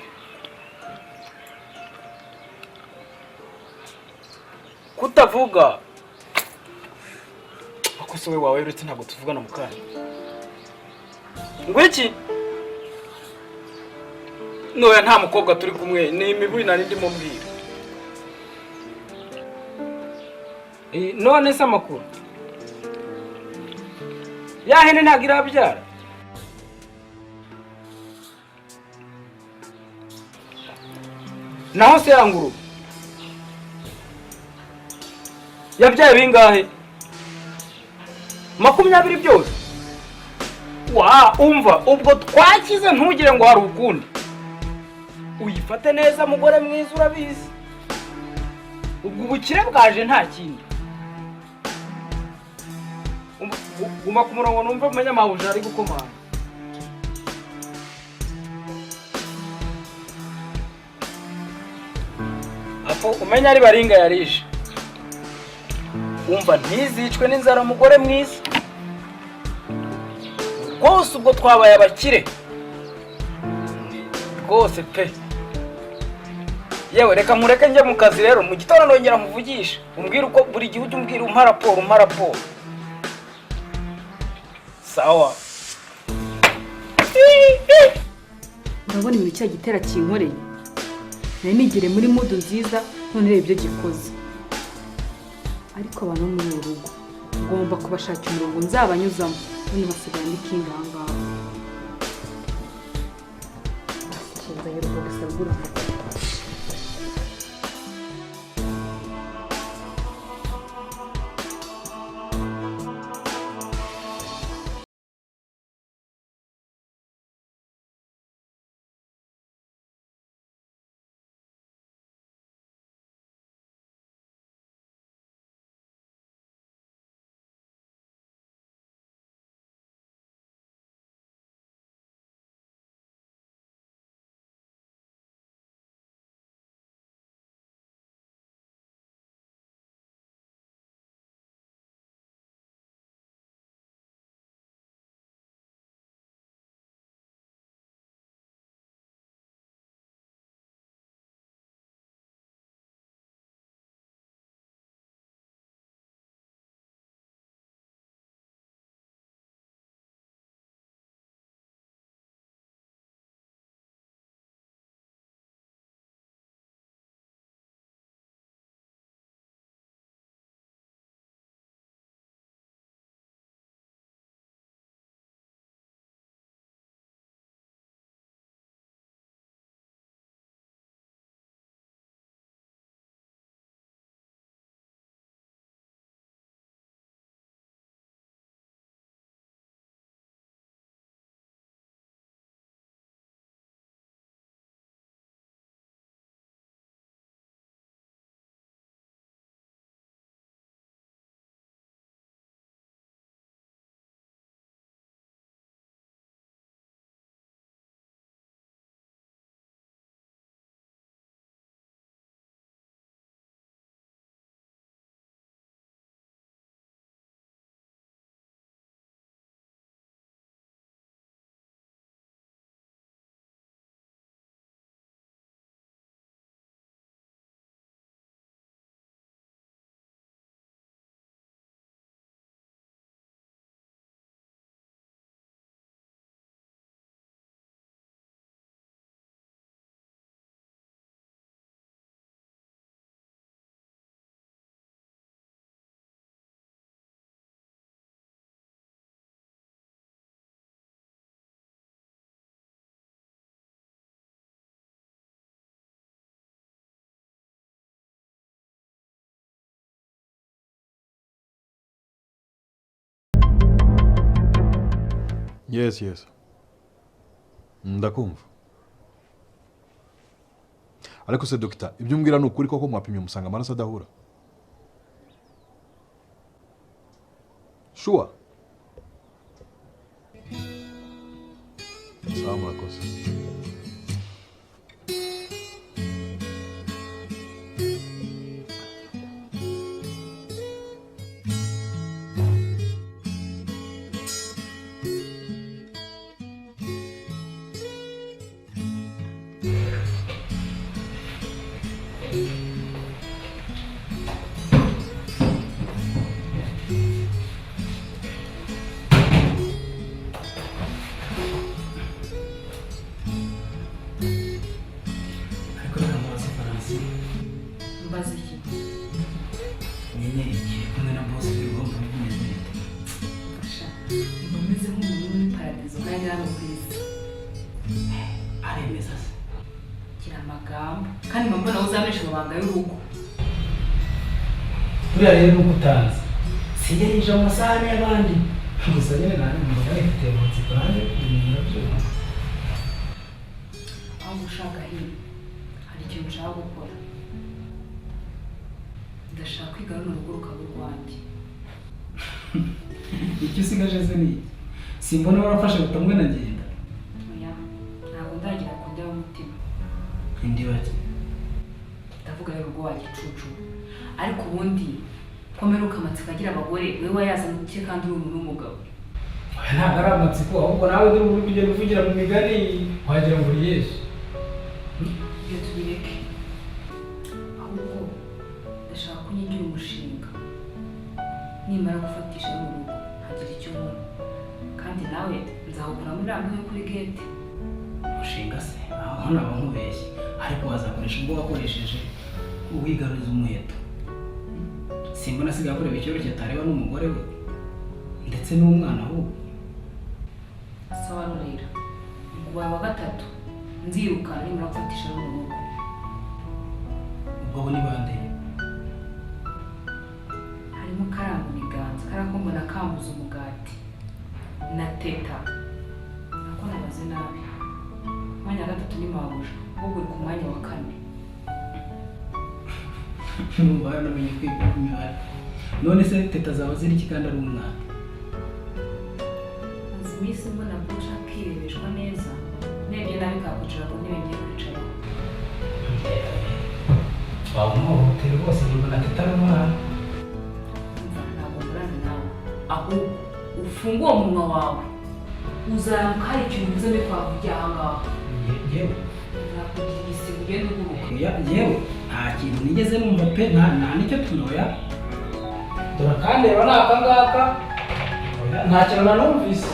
kutavuga akosowe wawe uretse ntabwo tuvugana mu kanya ngwiki noya nta mukobwa turi kumwe ni imiburi nari ndimo mbwira none se amakuru yahene ntabwo irabyara naho se yanguru yabyaye bingahe 20 byose umva ubwo twakize ntugire ngo hari ukundi uyifate neza mugore mwiza urabizi ubwo ubukire bwaje nta kindi guma ku murongo numva umunyamahuje ari gukomanga. Apo umenya ari baringa yarishe. Umva ntizicwe n'inzara umugore mwiza. Rwose ubwo twabaye abakire. Rwose pe. Yewe reka mureke njye mu kazi rero mu gitondo nongera muvugisha. Umbwira uko buri gihe ujye umbwira umpa raporo. Sawa. Urabona ibintu cya gitera kinkoreye. Nari nigire muri mood nziza none reba ibyo gikoze. Ariko abantu bo muri uru rugo ngomba kubashakira umurongo nzabanyuzamo none basigaye ndikinga ahangaha. Bashinze rero gusabura. Yes. Ndakumva. Ariko se doctor, ibyo umbwira ni ukuri koko mwapimye musanga amaraso adahura? Sure. Sawa murakoze. Kandi mama nawe uzanesha amabanga y'urugo. Buriya rero nuko utazi sigereje amasahani y'abandi gusa nyine nani mbona ifite amatsiko nanjye ibintu nabyo. Aho ushaka hino hari ikintu ushaka gukora. Ndashaka kwiga runo rugo rukaba urwanjye. icyo usigaje se ni simbona warafashe butamwe na ngenda. Oya, ntabwo ndagira ku nda y'umutima. Indi bake. Ndavuga rero ubwo wagicucu. Ariko ubundi komeruka amatsiko agira abagore we wayaza mu cye kandi uri umuntu w'umugabo. Ntabwo ari amatsiko ahubwo nawe uri kugenda uvugira mu migani wagira ngo uri Yesu. Iyo tubireke. Ahubwo ndashaka kunyigira umushinga. Nimara gufatisha mu rugo hagira icyo nkora. Kandi nawe nzahugura muri ramwe kuri gate. Umushinga se aho naba nkubeshye ariko wazakoresha ubwo wakoresheje uwigaruza umuheto. Simbona asigaye kureba icyoroshye atareba n'umugore we ndetse n'umwana ahubwo. Sobanurira. Ngo wa gatatu nziruka nimara gufatisha mu rugo. Ubwo ni bande? Harimo Karangu Miganza, Karakombo na Kambuza umugati na Teta. Nako nabaze nabi. Mwanya wa gatatu ni Mabuja, ahubwo uri ku mwanya wa kane. Numva namenye kwiga imibare. None se Teta zaba ziri iki kandi ari umwana? Maze iminsi mbona Buja akirebeshwa neza. Nebye nabi kakucara ku ntebe ngiye kwicaraho. Wamuhohotera rwose mbona Teta ari umwana. Ntabwo mburana nawe. Ahubwo ufungue uwo munwa wawe. Uzaramuka hari ikintu uvuze mbe twavugiye aha ngaha. Yewe. Nzakugira igisigo ugenda uguruka. Yewe nta kintu nigeze numva pe nta nicyo tunoya. Dore kandi rero n'aka ngaka nta kintu nanumvise.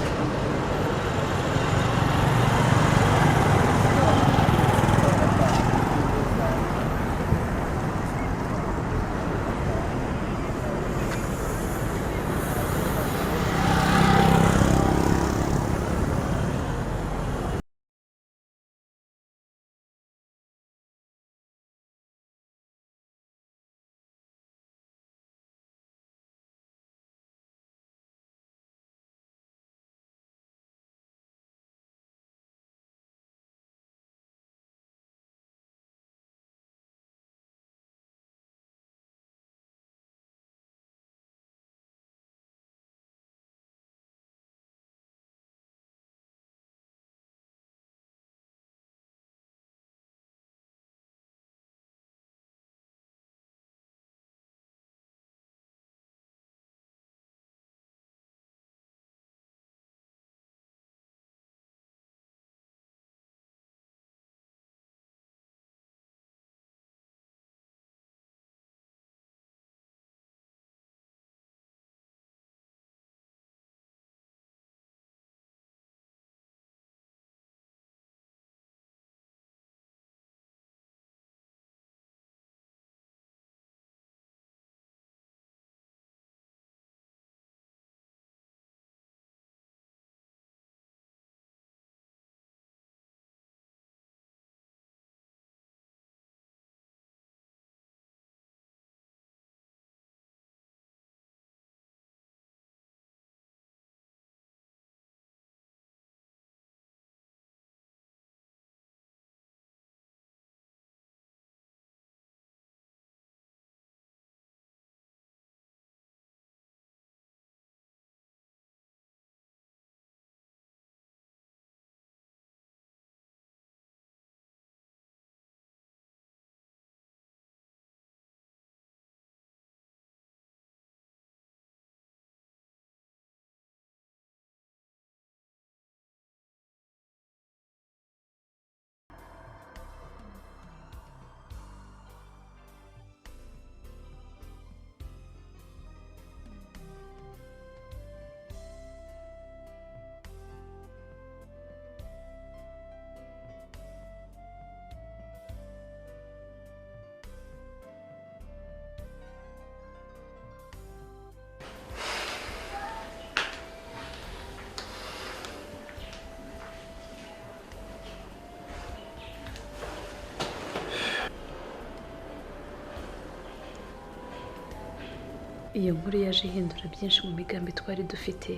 Iyo nkuru yaje ihindura byinshi mu migambi twari dufite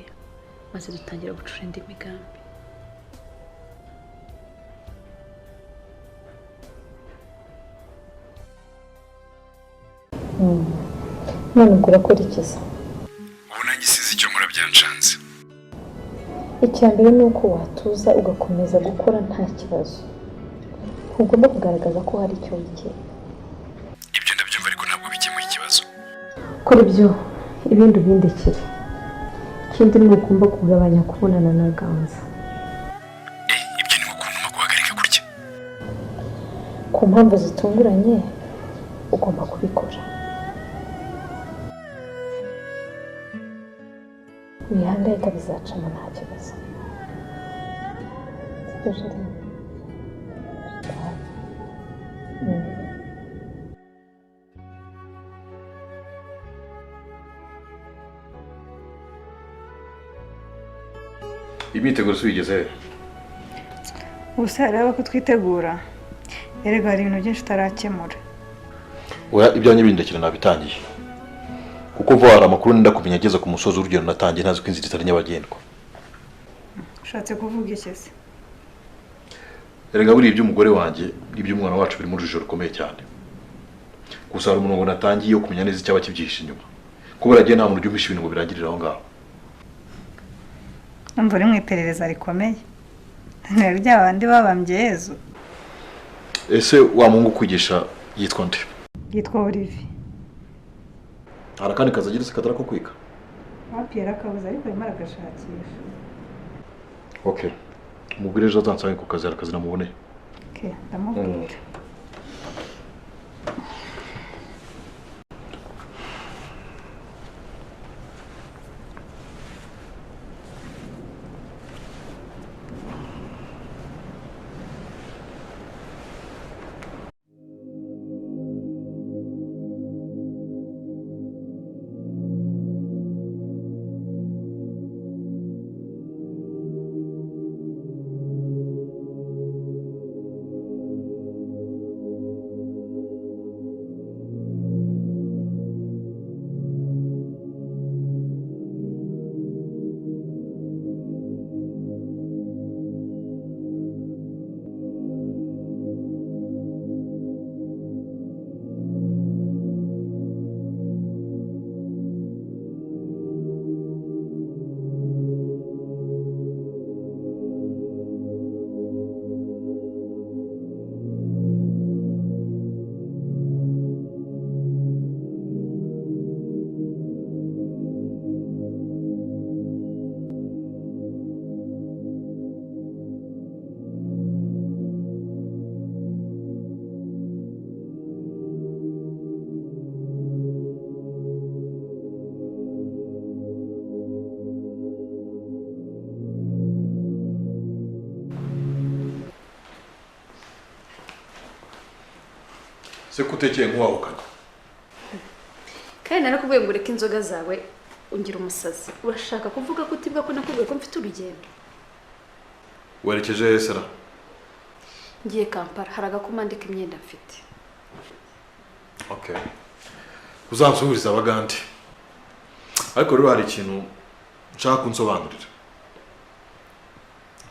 maze dutangira gucura indi migambi. None ubwo urakora ikiza? Ubu nanjye sizi icyo murakora icya mbere ni uko watuza ugakomeza gukora nta kibazo, ntugomba kugaragaza ko hari icyo wikeka. Ibyo ndabyumva ariko ntabwo bikemuye ikibazo. Kora ibyo ibindi ubindekere. Ikindi ni ugomba kugabanya kubonana na Ganza. Ibyo ni ukuntu guhagarika kurya. Ku mpamvu zitunguranye ugomba kubikora. Wihangayika bizacamo nta kibazo. Imyiteguro subigeze. Gusa reba ko twitegura. Erega hari ibintu byinshi utarakemura. Oya ibyanyu bindekira nabitangiye. Kuko vuba hari amakuru nenda kumenya ageze ku musozi urugendo natangiye ntazi ko inzira itari nyabagendwa. Ushatse kuvuga iki se? Erega buri iby'umugore wanjye n'iby'umwana wacu biri mu rujijo rukomeye cyane. Gusa hari umuntu ngo natangiye yo kumenya neza icyaba kibyihishe inyuma. Kuba ragiye nta muntu ujyumisha ibintu ngo birangirire aho ngaho. Numva uri mu iperereza rikomeye. Nari ry'abandi babambye Yezu. Ese wa mungu kwigisha yitwa nde? Yitwa Olivier. Hari kandi kazi agira se katara ko kwiga. Wapi yarakabuze ariko arimo aragashakisha. Okay. Umubwire ejo azansange ku kazi arakazi namubone. Okay, ndamubwira. Se kutekeye nk'uwahukanye. Kandi narakubwiye ngo ureke inzoga zawe ungira umusazi. Urashaka kuvuga ko utibwa ko nakubwiye ko mfite urugendo? Werekeje Sera? Ngiye Kampala, hari agakomandika imyenda mfite. Okay. Uzansuhuriza abagande. Ariko rero hari ikintu nshaka kunsobanurira.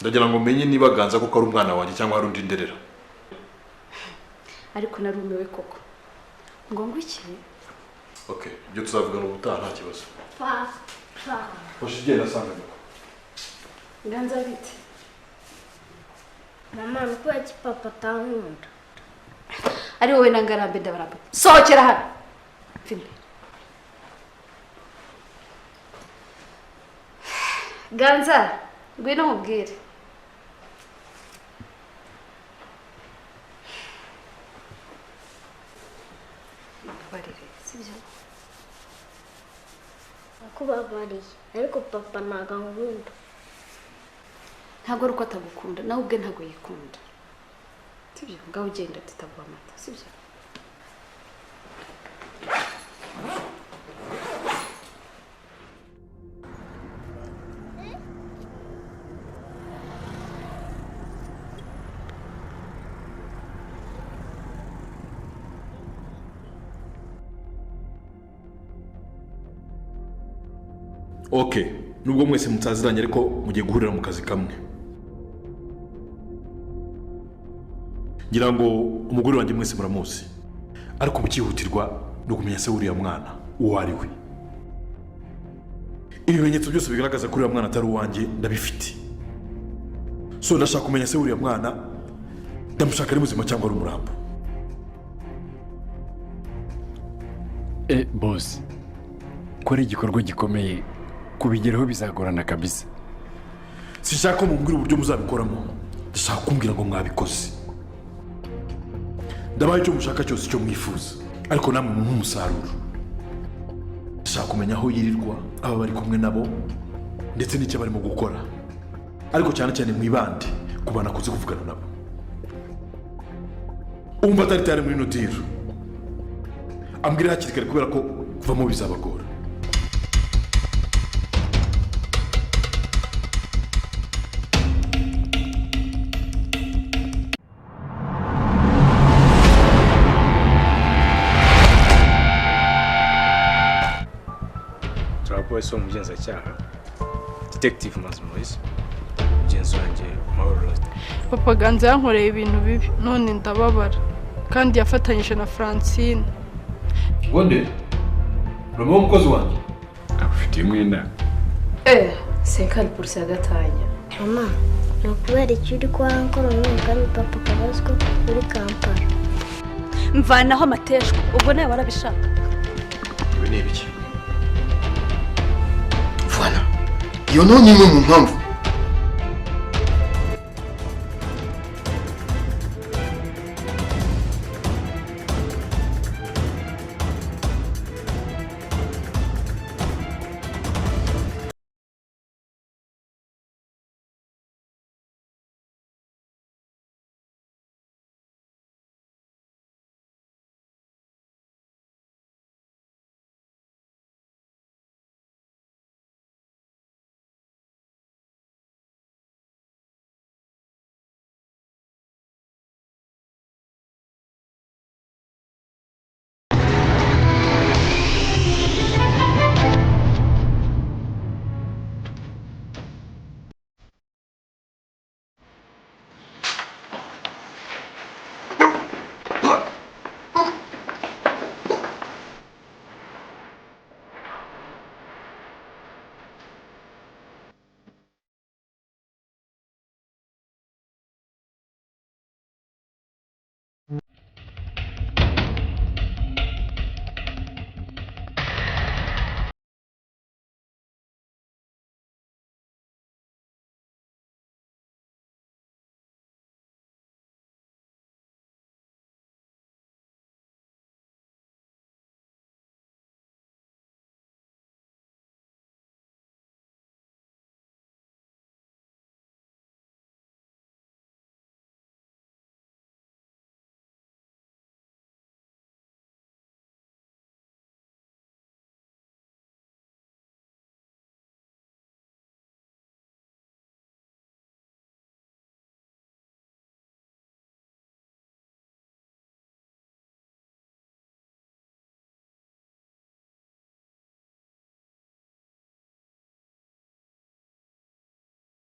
Ndagira ngo menye niba Ganza ko ari umwana wanjye cyangwa hari undi nderera. Ariko narumiwe koko. Ngo iki? Okay, ibyo tuzavugana ubutaha nta kibazo. Papa. Ushigenda sanga nyoko. Ganza bite? Mama, nuko yaki papa tankunda. Ari wowe nangarambe ndabarambe. Sohokera hano. Fimbe. Ganza, ngwino nkubwire. Barire, sibyo? Nakubabariye, ariko papa ntago ankunda. Ntabwo ari uko atagukunda, nawe ubwe ntabwo yikunda. Sibyo? Ngaho ugenda tutaguha amata, sibyo? Okay, nubwo mwese mutaziranye ariko mugiye guhurira mu kazi kamwe. Ngira ngo umugore wanjye mwese muramuzi. Ariko mukihutirwa no kumenya se uriya mwana uwo ari we. Ibimenyetso byose bigaragaza ko uriya mwana atari uwanjye ndabifite. so ndashaka kumenya se uriya mwana ndamushaka ari muzima cyangwa ari umurambo. Boss, kora igikorwa gikomeye kubigeraho bizagorana kabisa. Sinshaka ko mumbwira uburyo muzabikoramo, ndashaka kumbwira ngo mwabikoze. Ndabaye icyo mushaka cyose icyo mwifuza, ariko namwe mu umusaruro. Ndashaka kumenya aho yirirwa, aba bari kumwe nabo ndetse n'icyo barimo gukora, ariko cyane cyane mwibande ku bana kuze kuvugana nabo. Umva atari tayari muri notiro, ambwira hakiri kare kubera ko kuvamo bizabagora. Polisi umugenzacyaha Detective Mazimuzi mugenzi wanjye Mahoro. Papa Ganza yankoreye ibintu bibi none ndababara kandi yafatanyije na Francine. Wonde Romo umukozi wanjye afitiye umwenda. Senkari polisi ya Gatanya. Mama, nokubera icyo uri kwa nkoro kandi papa kabazwa kuri Kampala. Mvanaho amateshwa ubwo nawe warabishaka. Ibi ni ibiki? Iyo none imwe mu mpamvu